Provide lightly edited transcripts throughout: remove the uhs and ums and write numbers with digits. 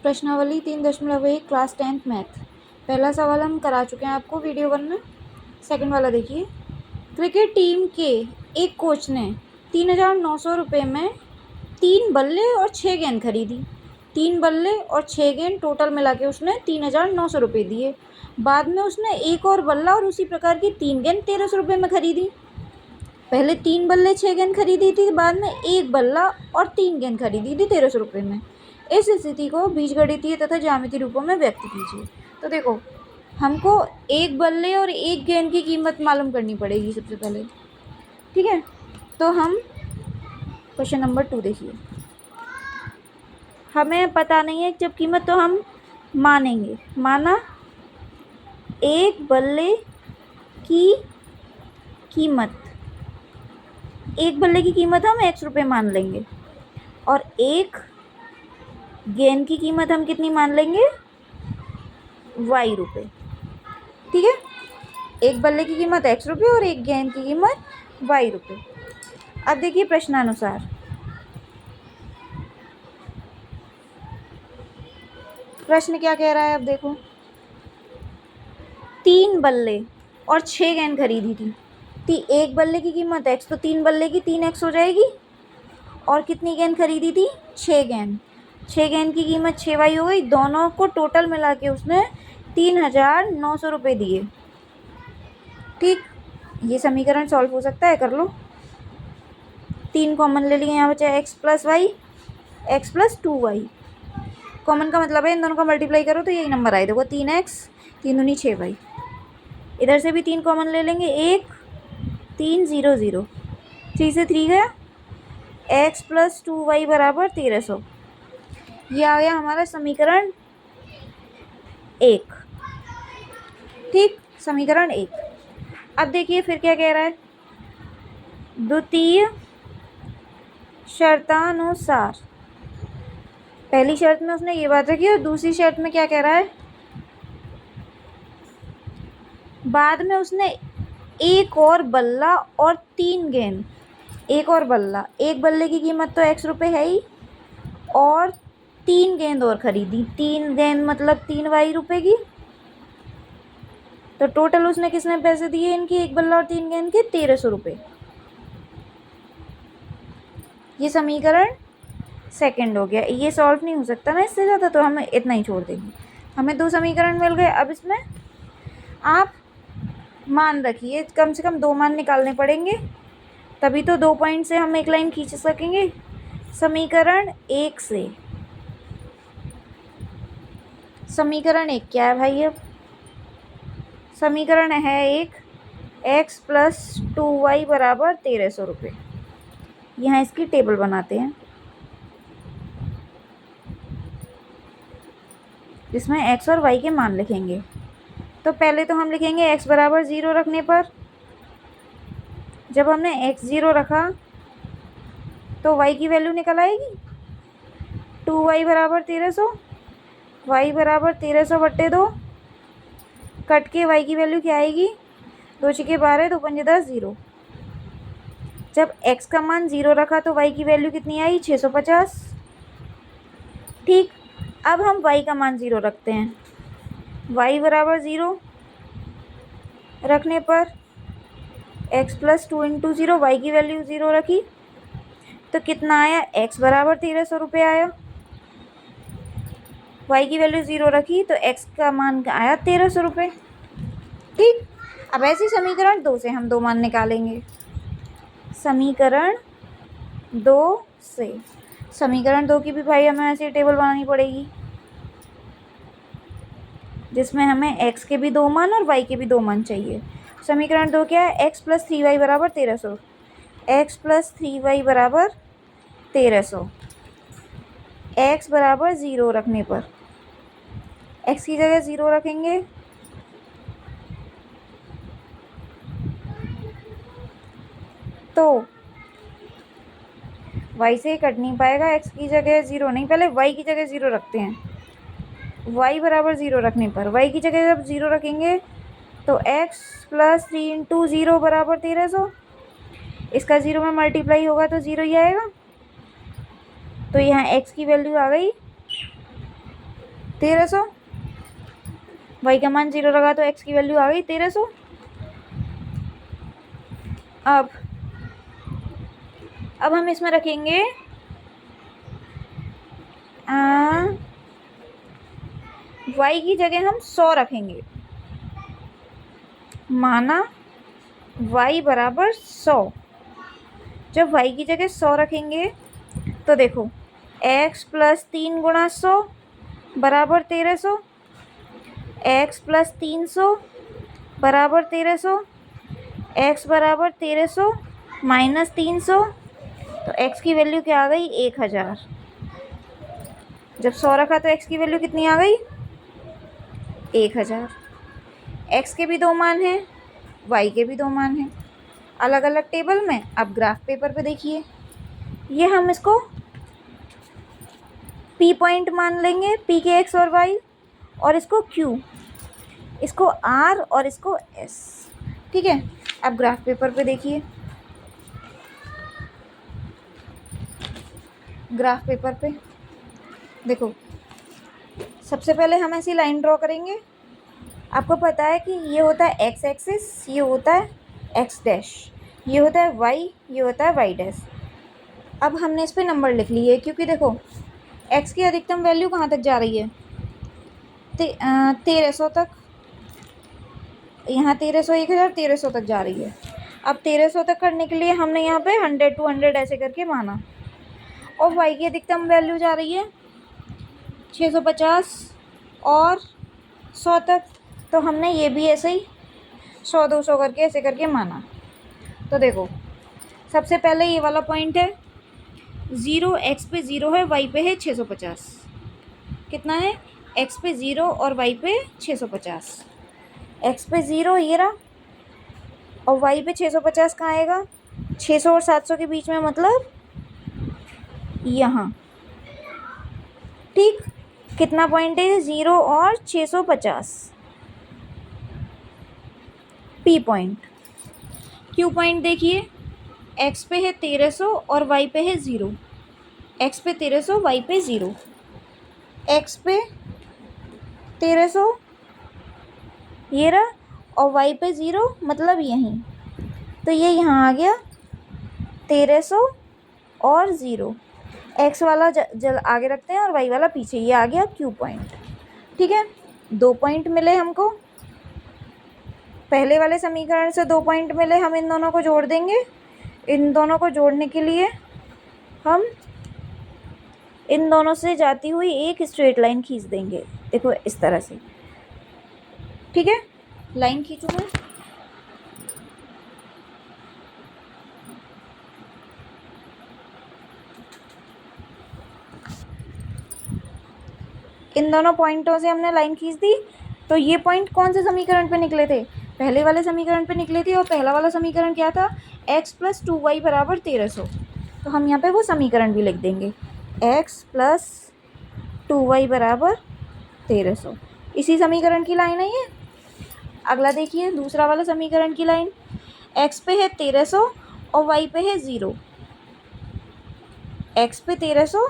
प्रश्नावली 3.1 class 10th math. पहला सवाल हम करा चुके हैं आपको वीडियो 1 में। सेकंड वाला देखिए। क्रिकेट टीम के एक कोच ने 3,900 रुपये में 3 बल्ले और 6 गेंद खरीदी। 3 बल्ले और 6 गेंद टोटल मिला के उसने 3,900 रुपये दिए। बाद में उसने एक और बल्ला और उसी प्रकार की 3 गेंद 1,300 रुपये में खरीदी। पहले 3 बल्ले 6 गेंद खरीदी थी, बाद में एक बल्ला और 3 गेंद खरीदी थी 1,300 रुपये में। इस स्थिति को बीजगणितीय तथा ज्यामितीय रूपों में व्यक्त कीजिए। तो देखो, हमको एक बल्ले और एक गेंद की कीमत मालूम करनी पड़ेगी सबसे पहले, ठीक है। तो हम क्वेश्चन नंबर 2 देखिए। हमें पता नहीं है जब कीमत, तो हम मानेंगे। माना एक बल्ले की कीमत, एक बल्ले की कीमत हम x रुपये मान लेंगे और एक गेंद की कीमत हम कितनी मान लेंगे, y रुपये, ठीक है। एक बल्ले की कीमत x रुपये और एक गेंद की कीमत y रुपये। अब देखिए प्रश्नानुसार, प्रश्न क्या कह रहा है। अब देखो, 3 बल्ले और 6 गेंद खरीदी थी। एक बल्ले की कीमत x, तो 3 बल्ले की 3x हो जाएगी। और कितनी गेंद खरीदी थी, 6 गेंद। 6 गेंद की कीमत 6y हो गई। दोनों को टोटल मिला के उसने 3,900 रुपये दिए, ठीक। ये समीकरण सॉल्व हो सकता है, कर लो। 3 कॉमन ले लिए, यहाँ बचा x plus y, x plus 2y। Common का मतलब है इन दोनों का मल्टीप्लाई करो तो यही नंबर आए। देखो 3x, 3 दूनी 6y। इधर से भी 3 कॉमन ले लेंगे, 1 3 0 0, 3 से 3 गया, x प्लस 2y बराबर 1,300। ये आ गया हमारा समीकरण 1, ठीक। समीकरण 1। अब देखिए फिर क्या कह रहा है। द्वितीय शर्तानुसार, पहली शर्त में उसने ये बात रखी और दूसरी शर्त में क्या कह रहा है, बाद में उसने एक और बल्ला और 3 गेंद, एक और बल्ला, एक बल्ले की कीमत तो x रुपये है ही, और 3 गेंद और खरीदी। 3 गेंद मतलब 3y रुपये की। तो टोटल उसने किसने पैसे दिए इनकी, एक बल्ला और 3 गेंद के 1,300 रुपये। ये समीकरण सेकंड हो गया। ये सॉल्व नहीं हो सकता ना इससे ज़्यादा, तो हम इतना ही छोड़ देंगे। हमें 2 समीकरण मिल गए। अब इसमें आप मान रखिए, कम से कम 2 मान निकालने पड़ेंगे, तभी तो 2 पॉइंट से हम एक लाइन खींच सकेंगे। समीकरण 1 से, समीकरण 1 क्या है भाई। अब समीकरण है 1, x प्लस 2y बराबर 1,300 रुपये। यहाँ इसकी टेबल बनाते हैं जिसमें x और y के मान लिखेंगे। तो पहले तो हम लिखेंगे x बराबर 0 रखने पर, जब हमने x 0 रखा तो y की वैल्यू निकल आएगी 2y बराबर 1,300। y बराबर 1,300 बट्टे 2, कट के y की वैल्यू क्या आएगी, 2 छिके 12, 2 पंजे 10, 0। जब x का मान 0 रखा तो y की वैल्यू कितनी आई, 650, ठीक। अब हम y का मान 0 रखते हैं। y बराबर 0 रखने पर x प्लस 2 इंटू 0, वाई की वैल्यू 0 रखी तो कितना आया, x बराबर 1,300 रुपये आया। y की वैल्यू 0 रखी तो x का मान आया 1,300 रुपये, ठीक। अब ऐसे समीकरण 2 से हम 2 मान निकालेंगे। समीकरण 2 से, समीकरण 2 की भी भाई हमें ऐसी टेबल बनानी पड़ेगी जिसमें हमें x के भी 2 मान और y के भी 2 मान चाहिए। समीकरण 2 क्या है, x प्लस 3y बराबर 1,300, x प्लस 3y बराबर 1,300। x बराबर 0 रखने पर, x की जगह 0 रखेंगे तो y से कट नहीं पाएगा। x की जगह 0 नहीं, पहले y की जगह 0 रखते हैं। y बराबर 0 रखने पर, y की जगह जब 0 रखेंगे तो x प्लस 3 इंटू 0 बराबर 1,300। इसका 0 में मल्टीप्लाई होगा तो 0 ही आएगा। तो यहाँ x की वैल्यू आ गई 1300, वाई का मान 0 लगा तो एक्स की वैल्यू आ गई 1300। अब हम इसमें रखेंगे वाई की जगह हम 100 रखेंगे। माना वाई बराबर 100। जब वाई की जगह 100 रखेंगे तो देखो x प्लस 3 गुणा 100 बराबर 1300, x प्लस 300 बराबर 1300, x बराबर 1300 माइनस 300, तो x की वैल्यू क्या आ गई 1000। जब 100 रखा तो x की वैल्यू कितनी आ गई 1000। x के भी दो मान हैं, y के भी दो मान हैं, अलग अलग टेबल में। अब ग्राफ पेपर पे देखिए, ये हम इसको P पॉइंट मान लेंगे, P के x और y, और इसको Q, इसको R और इसको S। ठीक है, अब ग्राफ पेपर पे देखिए, ग्राफ पेपर पे देखो, सबसे पहले हम ऐसी लाइन ड्रॉ करेंगे। आपको पता है कि ये होता है x एक्सिस, ये होता है x डैश, ये होता है y, ये होता है y डैश। अब हमने इस पे नंबर लिख लिए, क्योंकि देखो x की अधिकतम वैल्यू कहाँ तक जा रही है 1300 तक, यहाँ 1300 1000 1300 तक जा रही है। अब 1300 तक करने के लिए हमने यहाँ पे 100 200 ऐसे करके माना, और y की अधिकतम वैल्यू जा रही है 650 और 100 तक, तो हमने ये भी ऐसे ही 100 200 करके ऐसे करके माना। तो देखो सबसे पहले ये वाला पॉइंट है 0, x पे 0 है, y पे है 650। कितना है x पे 0 और y पे 650। x पे 0 ये रहा, और y पे 650 कहाँ आएगा 600 और 700 के बीच में, मतलब यहाँ। ठीक, कितना पॉइंट है 0 और 650। P point. Q पॉइंट देखिए, x पे है 1300 और y पे है 0। x पे 1300 y पे 0, x पे 1300 ये रहा, और y पे 0 मतलब यहीं, तो ये यहाँ आ गया 1300 और 0। x वाला जल आगे रखते हैं और y वाला पीछे, ये आ गया Q पॉइंट। ठीक है, 2 पॉइंट मिले हमको, पहले वाले समीकरण से 2 पॉइंट मिले, हम इन दोनों को जोड़ देंगे। इन दोनों को जोड़ने के लिए हम इन दोनों से जाती हुई एक स्ट्रेट लाइन खींच देंगे, देखो इस तरह से। ठीक है, लाइन खींचूँ मैं, इन दोनों पॉइंटों से हमने लाइन खींच दी। तो ये पॉइंट कौन से समीकरण पे निकले थे, पहले वाले समीकरण पे निकले थे, और पहला वाला समीकरण क्या था x प्लस 2y बराबर 1300। तो हम यहाँ पे वो समीकरण भी लिख देंगे, x प्लस 2y बराबर 1300। इसी समीकरण की लाइन है ये। अगला देखिए दूसरा वाला समीकरण की लाइन, x पे है 1300 और y पे है 0। x पे 1300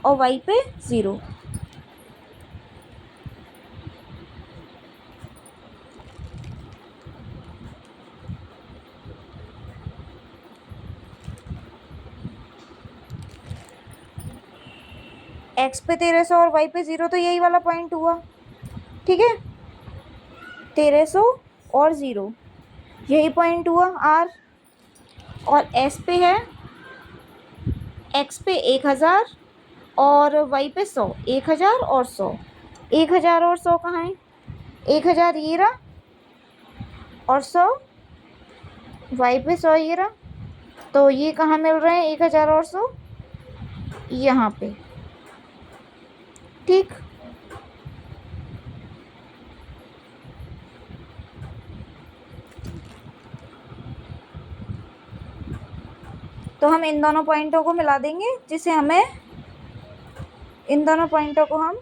और y पे 0। x पे 1300 और y पे 0, तो यही वाला पॉइंट हुआ। ठीक है, 1300 और 0 यही पॉइंट हुआ R। और S पे है, x पे 1000 और y पे 100, 1000 और 100, 1000 और 100 कहाँ है 1000 ये रहा, और 100 y पे 100 ये रहा, तो ये कहाँ मिल रहे हैं 1000 और 100 यहाँ पे। ठीक, तो हम इन दोनों पॉइंटों को मिला देंगे, जिससे हमें इन दोनों पॉइंटों को हम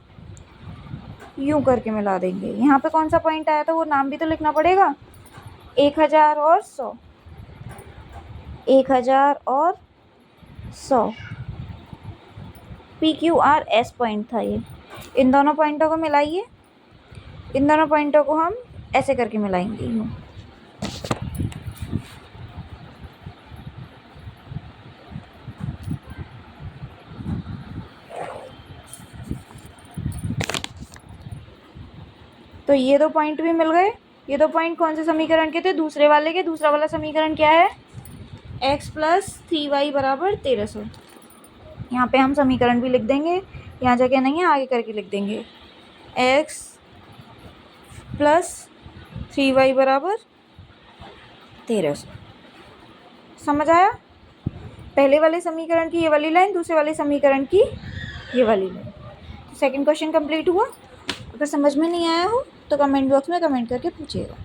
यूं करके मिला देंगे। यहाँ पे कौन सा पॉइंट आया था वो नाम भी तो लिखना पड़ेगा, 1000 और 100, 1000 और 100 PQRS पॉइंट था ये। इन दोनों पॉइंटों को मिलाइए, इन दोनों पॉइंटों को हम ऐसे करके मिलाएंगे यूँ। तो ये दो पॉइंट भी मिल गए। ये दो पॉइंट कौन से समीकरण के थे? दूसरे वाले के। दूसरा वाला समीकरण क्या है? x प्लस 3y बराबर 1300। यहाँ पे हम समीकरण भी लिख देंगे, यहाँ जगह नहीं है, आगे करके लिख देंगे x प्लस 3y बराबर 1300। समझ आया? पहले वाले समीकरण की ये वाली लाइन, दूसरे वाले समीकरण की ये वाली लाइन। सेकंड क्वेश्चन कंप्लीट हुआ। अगर समझ में नहीं आया हो तो कमेंट बॉक्स में कमेंट करके पूछिएगा।